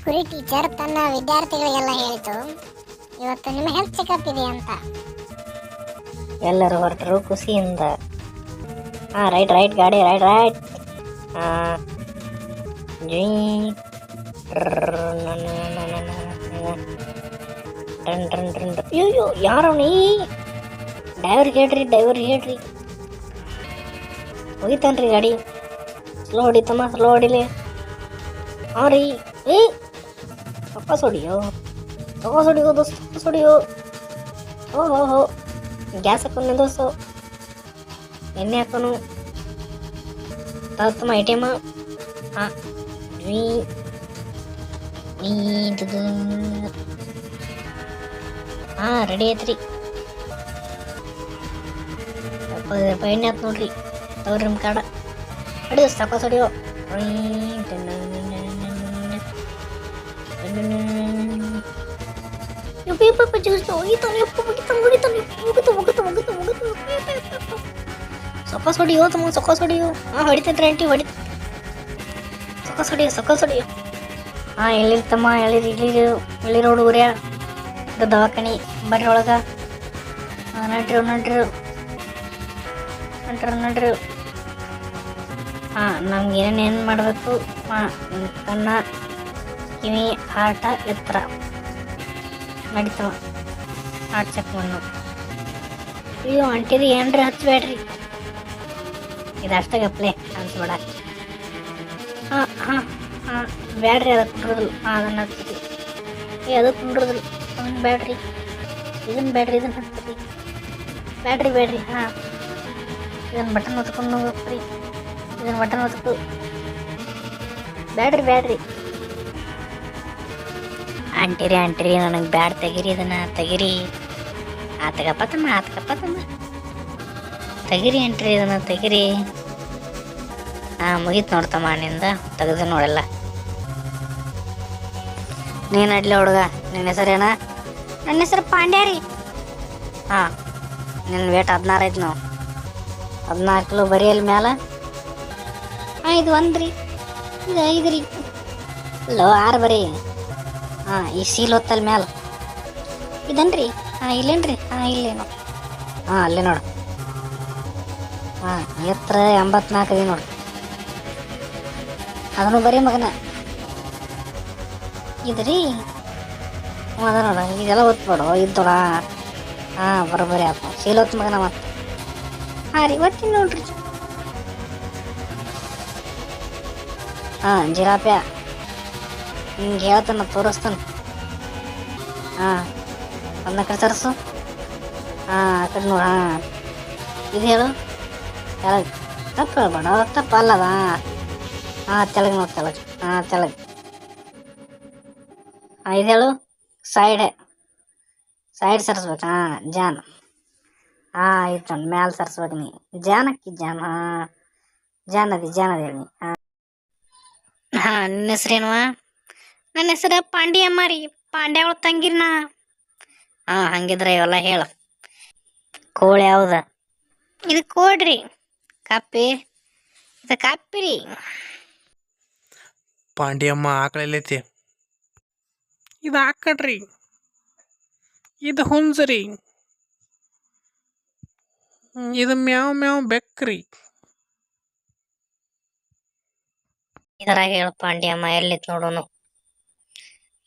ಕುರಿ ಟೀಚರ್ ತನ್ನ ವಿದ್ಯಾರ್ಥಿಗಳಿಗೆಲ್ಲ ಹೇಳಿತು, ಇವತ್ತು ನಿಮ್ಮ ಹೆಲ್ತ್ ಚೆಕಪ್ ಇದೆ ಅಂತ. ಎಲ್ಲರೂ ಹೊರಟರು ಖುಷಿಯಿಂದ. ರೈಟ್ ರೈಟ್ ಗಾಡಿ ರೈಟ್ ರೈಟ್. ಅಯ್ಯೋ ಯಾರವಣಿ? ಡ್ರೈವರ್ಗೆ ಹೇಳ್ರಿ ಹೋಗಿತಾನ್ರಿ ಗಾಡಿ. ಸ್ಲೋ ಹೊಡಿತಮ್ಮ, ಸ್ಲೋ ಹೊಡಿಲಿ. ಹಾಂ ರೀ. ವಾಪಸ್ ಹೊಡಿಯೋ ದೋಸ್ತ, ಹೊಡಿಯೋ. ಹೋ ಗ್ಯಾಸ್ ಹಾಕೊಂಡು ದೋಸ್ತು, ಎಣ್ಣೆ ಹಾಕೋನು ತಮ್ಮ ಐಟಮ. ರೆಡಿ ಐತ್ರಿ. 70 ರೂಪಾಯಿ ಎಣ್ಣೆ ಆಯ್ತು ನೋಡ್ರಿ. ತಗೋರಿ ನಿಮ್ಮ ಕಾಡ ಹೊಡಿಯೋ, ಸಾಕೋಸ್ ಹೊಡಿಯೋ. ಸೊಕ್ಕಸ್ ಹೊಡಿಯೋ ತಮ್ಮ, ಸೊಕ್ಕಸ್ ಹೊಡಿಯೋ. ಹೊಡಿತೈತ್ರಿ ಆಂಟಿ, ಸೊಕ್ಕಸ್ ಹೊಡಿಯೋ. ಎಲ್ಲಿರಿ ತಮ್ಮ, ಎಲ್ಲಿರೋ ಹುಡುಗರ್ಯಾ, ಇದು ದವಾಖಾನಿ ಬರ್ರಿ ಒಳಗ. ನಡ್ರಿ. ನಮ್ಗೆ ಏನೇನು ಮಾಡಬೇಕು? ಕಣ್ಣ, ಕಿವಿ, ಹಾರ್ಟ, ಎತ್ತರ ನಡೀತಾವ. ಹಾರ್ಟ್ ಚೆಕ್ ಮಾಡು. ಅಯ್ಯೋ ಅಂಟಿರಿ ಏನ್ರಿ ಹಚ್ಬೇಡ್ರಿ, ಇದಷ್ಟಗಪ್ಲೆ ಅನ್ಸ್ಬೇಡ. ಬ್ಯಾಡ್ರಿ, ಅದಕ್ಕೆ ಕುಂಡ್ರದಲ್ಲ. ಅದನ್ನ ಹಚ್ತೀರಿ. ಅದು ಕುಂಡ್ರದಲ್ಲ, ಅದನ್ನ ಬ್ಯಾಡ್ರಿ. ಇದನ್ನ ಬ್ಯಾಡ್ರಿ, ಇದನ್ನ ಹಚ್ತೀರಿ. ಬ್ಯಾಡ್ರಿ. ಇದನ್ನ ಬಟನ್ ಹೊತ್ಕೊಂಡು ಹೋಗ್ರಿ. ಇದನ್ನ ಬಟನ್ ಹೊತ್ಕು. ಬ್ಯಾಡ್ರಿ. ಅಂಟಿರಿ ನನಗೆ ಬ್ಯಾಡ್, ಇದನ್ನ ತೆಗಿರಿ. ಆತಗಪ್ಪ ತಮ್ಮ ತೆಗಿರಿ ಅಂಟ್ರಿ, ಇದನ್ನ ತೆಗಿರಿ. ಮುಗೀತು ನೋಡ್ತಮ್ಮ, ನಿಂದ ತೆಗೆದು ನೋಡಲ್ಲ. ನೀನು ಅಡ್ಲಿ ಹುಡುಗ, ನಿನ್ನ ಹೆಸರೇನ? ನನ್ನ ಹೆಸರು ಪಾಂಡ್ಯ ರೀ. ನಿನ್ನ ವೇಟ್ 16 ಐತಿ ನಾವು. 14 ಕಿಲೋ ಬರೀ ಅಲ್ಲಿ ಮ್ಯಾಲ. ಇದು 1 ರೀ, ಇದು 5 ರೀ, ಇಲ್ಲೋ 6 ಬರೀ. ಈ ಸೀಲ್ ಹೊತ್ತಲ್ಲಿ ಮ್ಯಾಲ ಇದನ್ರಿ. ಇಲ್ಲೇನ್ರಿ? ಇಲ್ಲೇನು? ಅಲ್ಲೇ ನೋಡು. ಎತ್ತರ 84 ಇದೆ ನೋಡು. ಅದನ್ನು ಬರೀ ಮಗನ ಇದ್ರಿ. ಅದ ನೋಡ, ಇದೆಲ್ಲ ಒತ್ಬೇಡು, ಇದ್ದೋಡ. ಬರೋಬ್ಬರಿ ಆಯ್ತು. ಸೀಲ್ ಹೊತ್ತು ಮಗನ ಮತ್ತೆ. ರೀ ಒತ್ತೀನಿ ನೋಡ್ರಿ. ಜಿರಾಪ್ಯ ಹಿಂಗೆ ಹೇಳ್ತಾನ, ತೋರಿಸ್ತಾನ. ಅದನ್ನ ಕಡೆ ತರಿಸು. ಆ ಕಡೆ ನೋಡ. ಇದು ಹೇಳು, ತೆಳಗೆ. ತಪ್ಪು ಹೇಳ್ಬೇಡ, ತಪ್ಪು ಅಲ್ಲದ. ತೆಳಗೆ ನೋಡಿ, ತೆಳಗೆ. ಇದು ಹೇಳು, ಸೈಡ್ ಸರಿಸ್ಬೇಕು. ಜಾನ್. ಆಯ್ತು ನೋಡಿ, ಮ್ಯಾಲೆ ಸರಿಸ್ಬೇಕು. ನೀ ಜಾನಕ್ಕಿ ಜಾನ್ ಅದಿ ಹೇಳಿ. ನಿನ್ನ ಹೆಸ್ರೇನುವ? ನನ್ನ ಹೆಸರು ಪಾಂಡ್ಯಮ್ಮ ರೀ. ಪಾಂಡ್ಯ ಅವಳು ತಂಗಿರ್ನ. ಹಂಗಿದ್ರೆ ಇವೆಲ್ಲ ಹೇಳು. ಕೋಳಿ ಯಾವ್ದ? ಇದು ಕೋಡ್ರಿ. ಕಪ್ಪಿ? ಇದು ಕಪ್ಪಿರಿ. ಪಾಂಡ್ಯಮ್ಮ ಆಕಳೆಲ್ಲೈತಿ? ಇದು ಆಕಡ್ರಿ. ಇದು ಹುಂಜರಿ. ಇದು ಮ್ಯಾವ್ ಬೆಕ್ರಿ. ಇದರ ಹೇಳು ಪಾಂಡ್ಯಮ್ಮ, ಎಲ್ಲಿತ್ ನೋಡೋನು.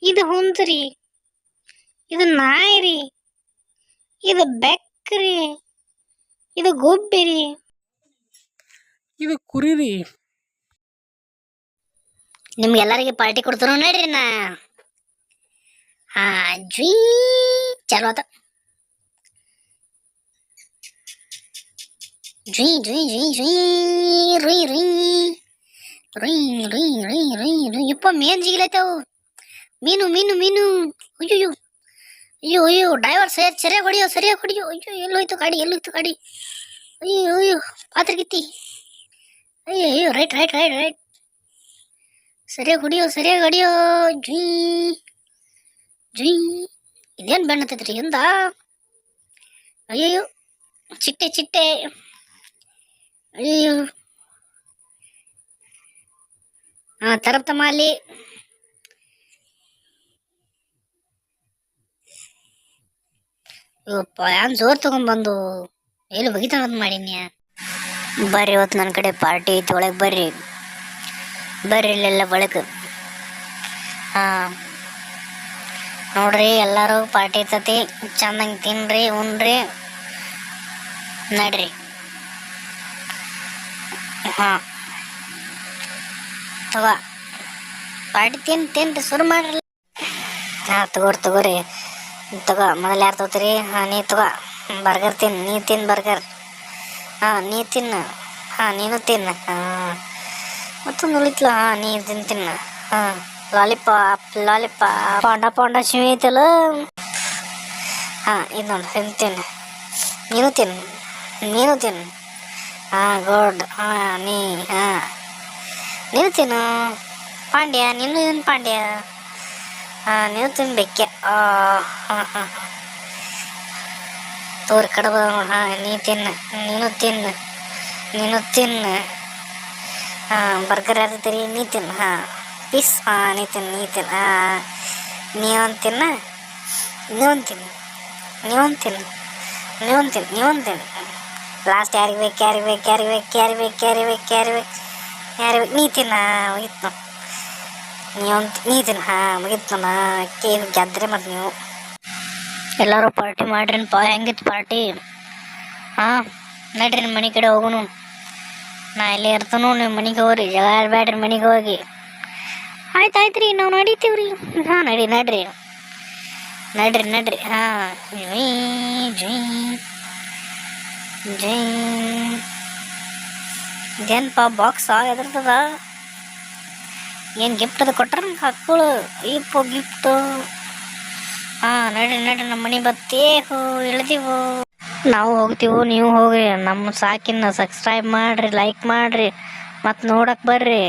ಇದು ಹುಂಜರಿ. ಇದು ನಾಯಿ ರೀ. ಇದು ಬೆಕ್ರಿ. ಇದು ಗುಬ್ಬಿರಿ. ಇದು ಕುರಿ ರೀ. ನಿಮ್ಗೆಲ್ಲರಿಗೆ ಪಾರ್ಟಿ ಕೊಡ್ತಾರ ನೋಡ್ರಿ. ಜ್ವೀ ಚಲೋ ಆತ. ಯಪ್ಪ, ಮೇನ್ ಜಿಗಿಲೈತವು. ಮೀನು. ಅಯ್ಯೋ ಡ್ರೈವರ್ ಸರಿಯಾಗಿ ಹೊಡಿಯೋ. ಅಯ್ಯೋ ಎಲ್ಲೋಯ್ತು ಗಾಡಿ. ಅಯ್ಯೋ ಪಾತ್ರಗಿತ್ತಿ. ಅಯ್ಯೋ ರೈಟ್. ಸರಿಯಾಗಿ ಹೊಡಿಯೋ. ಜೀ ಇದೇನು ಬೆಣ್ಣತೈತ್ರಿ ಎಂದ? ಅಯ್ಯೋ ಚಿಟ್ಟೆ. ಅಯ್ಯೋ ತರಪ್ತಮ್ಮ ಅಲ್ಲಿ. ಇವಪ್ಪ ಯಾನ್ ಜೋರ್ ತಗೊಂಡ್ಬಂದು ಎಲ್ಲಿ ಬಗಿತಾನದ್ ಮಾಡೀನಿ. ಬರ್ರಿ ಇವತ್ತು ನನ್ನ ಕಡೆ ಪಾರ್ಟಿ ಐತಿ, ಒಳಗೆ ಬರ್ರಿ ಬರ್ರಿ ಇಲ್ಲೆಲ್ಲ ಒಳಗೆ. ಹಾಂ ನೋಡ್ರಿ ಎಲ್ಲರೂ ಪಾರ್ಟಿ ಐತತಿ, ಚಂದಂಗೆ ತಿನ್ರಿ ಉಣ್ರಿ ನಡ್ರಿ. ಹಾಂ ತಗೋ ಪಾರ್ಟಿ ತಿನ್ರಿ ಶುರು ಮಾಡ್ರಿ. ಹಾಂ ತಗೋರಿ ತಗೋ. ಮೊದಲು ಯಾರು ತಗೋತೀರಿ? ಹಾಂ ನೀ ತಗೋ ಬರ್ಗರ್ ತಿನ್ನು, ನೀ ತಿನ್ನು ಬರ್ಗರ್. ಹಾಂ ನೀ ತಿನ್ನು, ಹಾಂ ನೀನು ತಿನ್ನು. ಹಾಂ ಮತ್ತೊಂದು ಉಳಿತ್ಲ, ಹಾಂ ನೀ ತಿನ್ನು. ಹಾಂ ಲಾಲಿಪಾಪ್ ಪಾಂಡ ಶಿವ ಐತಲ್ಲ. ಹಾಂ ಇದು ನೋಡಿ ತಿನ್ನು, ನೀನು ತಿನ್ನು. ಹಾಂ ಗುಡ್. ಹಾಂ ನೀನು ತಿನ್ನು ಪಾಂಡ್ಯ, ನೀನು ಪಾಂಡ್ಯ. ಹಾಂ ನೀನು ತಿನ್ಬೇಕೆ. ಹಾಂ ತೋರಿ ಕಡಬ ನೋಡಿ. ಹಾಂ ನೀನು ತಿನ್ನು. ಹಾಂ ಬರ್ಗರ್ ಯಾರ್ತೀರಿ? ನೀ ತಿನ್ನು. ಹಾಂ ಪೀಸ್. ಹಾಂ ನೀ ತಿನ್ನು. ಹಾಂ ನೀವೊಂದು ತಿನ್ನು. ಲಾಸ್ಟ್ ಯಾರಿಗೆ ಬೇಕು? ನೀ ತಿನ್ನ. ಮುಗಿತು ನೀ ತಿನ್ನು. ಹಾಂ ಮುಗಿತು. ಕೇಕ್ ಗೆದ್ರೆ ಮತ್ತು ನೀವು ಎಲ್ಲರೂ ಪಾರ್ಟಿ ಮಾಡ್ರಿನಪ್ಪ. ಹೆಂಗಿತ್ತು ಪಾರ್ಟಿ? ಹಾಂ ನಡ್ರಿ ನಿಮ್ಮ ಮನೆ ಕಡೆ ಹೋಗೋನು. ನಾ ಇಲ್ಲೇ ಇರ್ತನೋ, ನಿಮ್ಮ ಮನೆಗೆ ಹೋಗ್ರಿ, ಜಗ ಆಡಬೇಡ್ರಿ, ಮನೆಗೆ ಹೋಗಿ. ಆಯ್ತು ರೀ, ನಾವು ನಡೀತೀವ್ರಿ. ಹಾಂ ನಡ್ರಿ. ಹಾಂ ಜೈ ಇದೇನಪ್ಪ ಬಾಕ್ಸ್ ಎದ್ರತದ? ಏನು ಗಿಫ್ಟ್ ಅದು ಕೊಟ್ರ ಹಾಕ್ಗಳು? ಗಿಫ್ಟು. ಹಾಂ ನಡ್ರಿ ನಮ್ಮ ಮನೆ ಬತ್ತೇಹೋ ಇಳ್ದೀವು. ನಾವು ಹೋಗ್ತೀವಿ, ನೀವು ಹೋಗ್ರಿ. ನಮ್ಮ ಸಾಕಿನ ಸಬ್ಸ್ಕ್ರೈಬ್ ಮಾಡಿರಿ, ಲೈಕ್ ಮಾಡಿರಿ, ಮತ್ತು ನೋಡಕ್ಕೆ ಬರ್ರಿ.